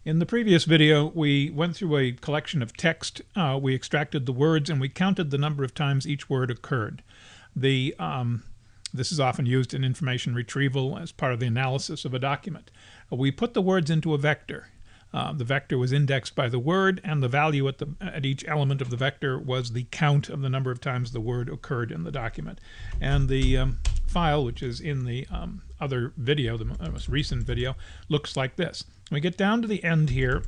In the previous video, we went through a collection of text, we extracted the words, and we counted the number of times each word occurred. This is often used in information retrieval as part of the analysis of a document. We put the words into a vector. The vector was indexed by the word, and the value at each element of the vector was the count of the number of times the word occurred in the document. And the file, which is in the other video, the most recent video, looks like this. When we get down to the end here,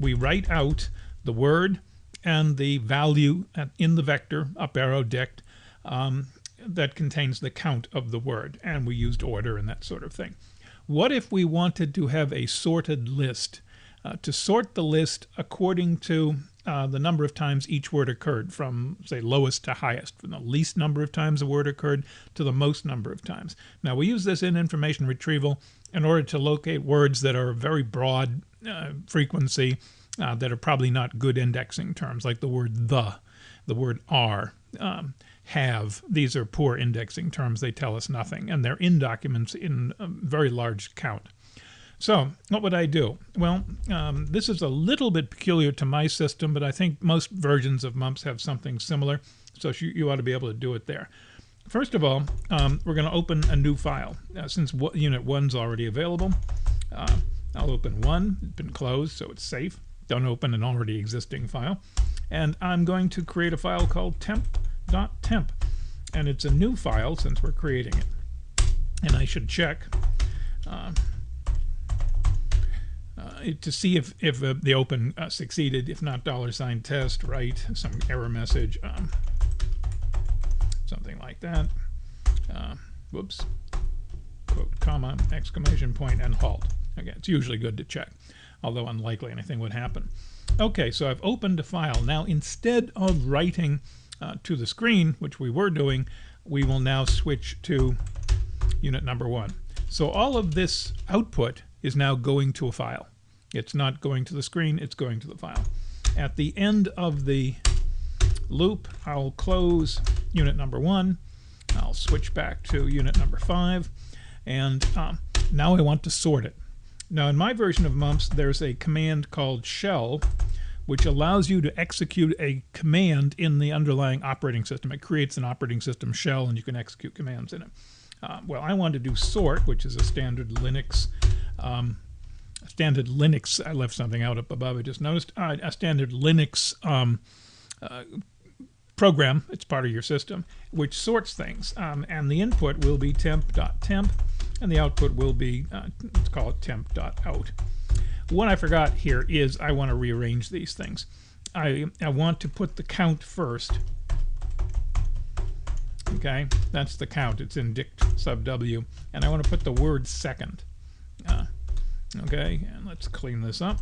we write out the word and the value in the vector, up arrow dict, that contains the count of the word, and we used order and that sort of thing. What if we wanted to have a sorted list? To sort the list according to the number of times each word occurred, from, say, lowest to highest, from the least number of times a word occurred to the most number of times. Now, we use this in information retrieval in order to locate words that are very broad frequency, that are probably not good indexing terms, like the word the word are, have. These are poor indexing terms. They tell us nothing, and they're in documents in a very large count. So what would I do? Well, this is a little bit peculiar to my system, but I think most versions of M.U.M.P.S have something similar, so you ought to be able to do it there. First of all, we're going to open a new file. Since Unit 1's already available, I'll open 1. It's been closed, so it's safe. Don't open an already existing file. And I'm going to create a file called temp.temp. And it's a new file since we're creating it. And I should check to see if the open succeeded. If not, $test, right? Some error message, something like that. Whoops. Quote, comma, exclamation point, and halt. Again, it's usually good to check, although unlikely anything would happen. Okay, so I've opened a file. Now, instead of writing to the screen, which we were doing, we will now switch to unit number 1. So all of this output is now going to a file. It's not going to the screen, it's going to the file. At the end of the loop, I'll close unit number 1. I'll switch back to unit number 5. And now I want to sort it. Now, in my version of M.U.M.P.S, there's a command called shell, which allows you to execute a command in the underlying operating system. It creates an operating system shell, and you can execute commands in it. Well, I want to do sort, which is a standard Linux. I left something out up above, I just noticed. A standard Linux program, it's part of your system, which sorts things. And the input will be temp.temp, and the output will be, let's call it temp.out. What I forgot here is I want to rearrange these things. I want to put the count first. Okay, that's the count. It's in dict sub w. And I want to put the word second. Okay, and let's clean this up.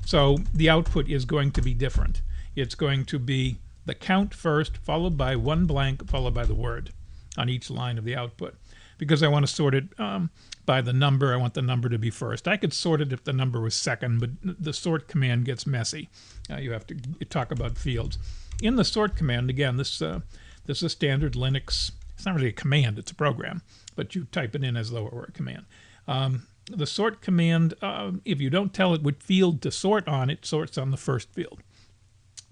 So the output is going to be different. It's going to be the count first, followed by one blank, followed by the word on each line of the output. Because I want to sort it by the number, I want the number to be first. I could sort it if the number was second, but the sort command gets messy. You have to talk about fields. In the sort command, again, this is a standard Linux. It's not really a command, it's a program, but you type it in as though it were a command. The sort command, if you don't tell it what field to sort on, it sorts on the first field.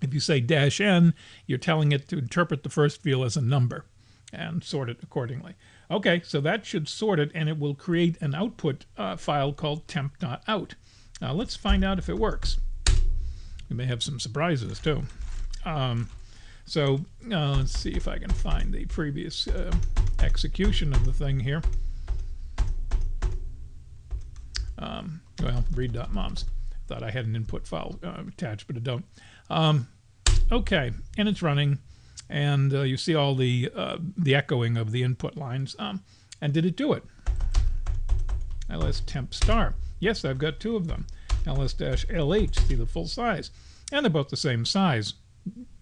If you say -n, you're telling it to interpret the first field as a number and sort it accordingly. Okay, so that should sort it, and it will create an output file called temp.out. Let's find out if it works. We may have some surprises too. Let's see if I can find the previous execution of the thing here. Well, read.mumps. Thought I had an input file attached, but I don't. Okay, and it's running, and you see all the echoing of the input lines. And did it do it? ls temp star. Yes, I've got 2 of them. ls-lh, see the full size. And they're both the same size.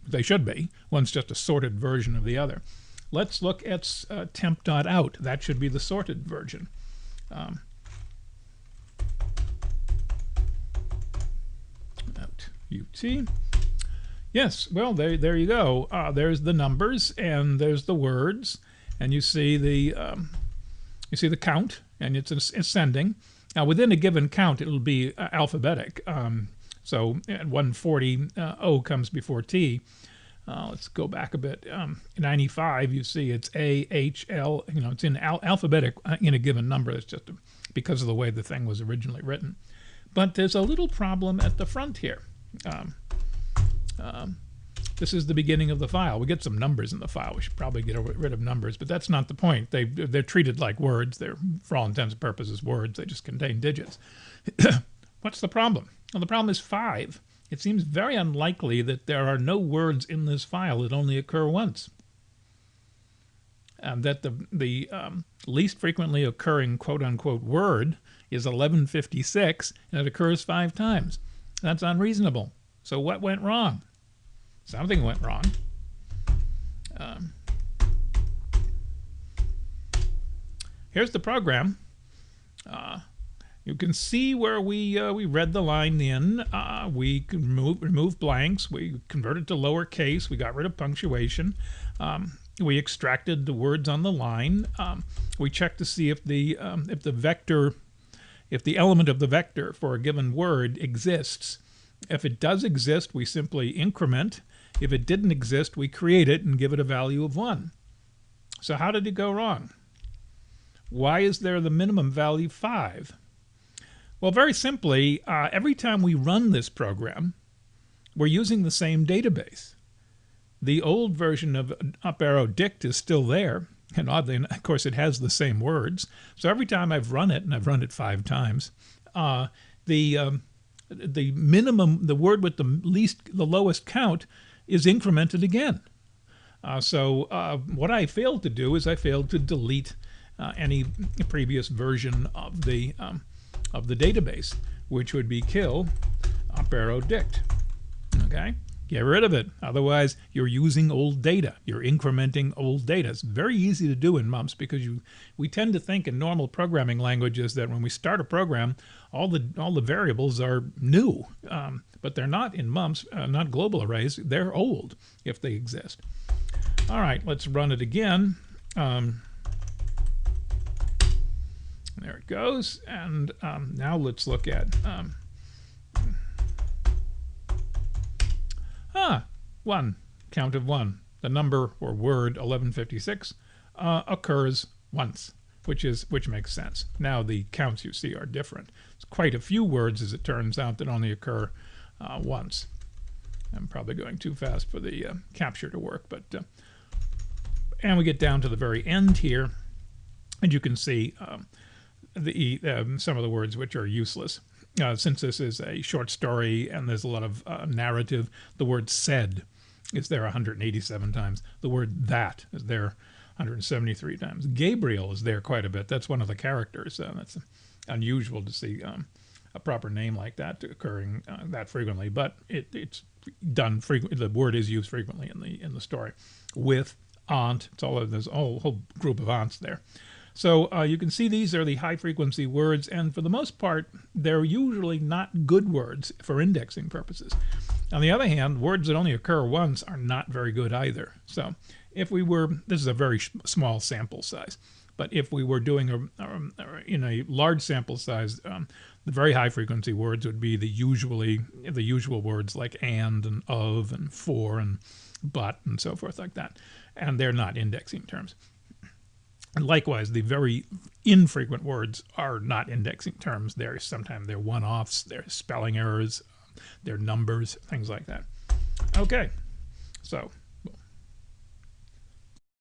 They should be. One's just a sorted version of the other. Let's look at temp.out. That should be the sorted version. UT. Yes, well, there you go. There's the numbers, and there's the words, and you see the count, and it's ascending. Now, within a given count, it'll be alphabetic. So at 140, O comes before T. Let's go back a bit. 95, you see it's A, H, L. You know, it's in alphabetic in a given number. It's just because of the way the thing was originally written. But there's a little problem at the front here. This is the beginning of the file. We get some numbers in the file. We should probably get rid of numbers, but that's not the point. They're treated like words. They're, for all intents and purposes, words. They just contain digits. What's the problem? Well, the problem is 5. It seems very unlikely that there are no words in this file that only occur once. That the least frequently occurring quote-unquote word is 1156, and it occurs 5 times. That's unreasonable. So what went wrong? Something went wrong. Here's the program. You can see where we read the line in. We can remove blanks. We converted to lowercase. We got rid of punctuation. We extracted the words on the line. We checked to see if the element of the vector for a given word exists. If it does exist, we simply increment. If it didn't exist, we create it and give it a value of 1. So how did it go wrong? Why is there the minimum value 5? Well, very simply, every time we run this program, we're using the same database. The old version of up arrow dict is still there, and oddly, of course, it has the same words. So every time I've run it, and I've run it 5 times, the minimum, the word with the lowest count, is incremented again. So what I failed to do is I failed to delete any previous version of the database, which would be kill up arrow dict. Okay, get rid of it. Otherwise, you're using old data. You're incrementing old data. It's very easy to do in Mumps because we tend to think in normal programming languages that when we start a program, all the variables are new, but they're not in Mumps. Not global arrays. They're old if they exist. All right, let's run it again. There it goes, and now let's look at 1, count of 1. The number or word 1156 occurs once, which makes sense. Now the counts you see are different. It's quite a few words, as it turns out, that only occur once. I'm probably going too fast for the capture to work, but and we get down to the very end here, and you can see some of the words which are useless. Since this is a short story and there's a lot of narrative, the word said is there 187 times. The word that is there 173 times. Gabriel is there quite a bit. That's one of the characters. That's unusual to see a proper name like that occurring that frequently, but it's done frequently. The word is used frequently in the story. With, aunt, there's a whole group of aunts there. So you can see these are the high-frequency words, and for the most part, they're usually not good words for indexing purposes. On the other hand, words that only occur once are not very good either. So if we were, this is a very small sample size, but if we were doing in a large sample size, the very high-frequency words would be the usual words like and of and for and but and so forth like that, and they're not indexing terms. And likewise, the very infrequent words are not indexing terms. Sometimes they're one-offs, they're spelling errors, they're numbers, things like that. Okay, so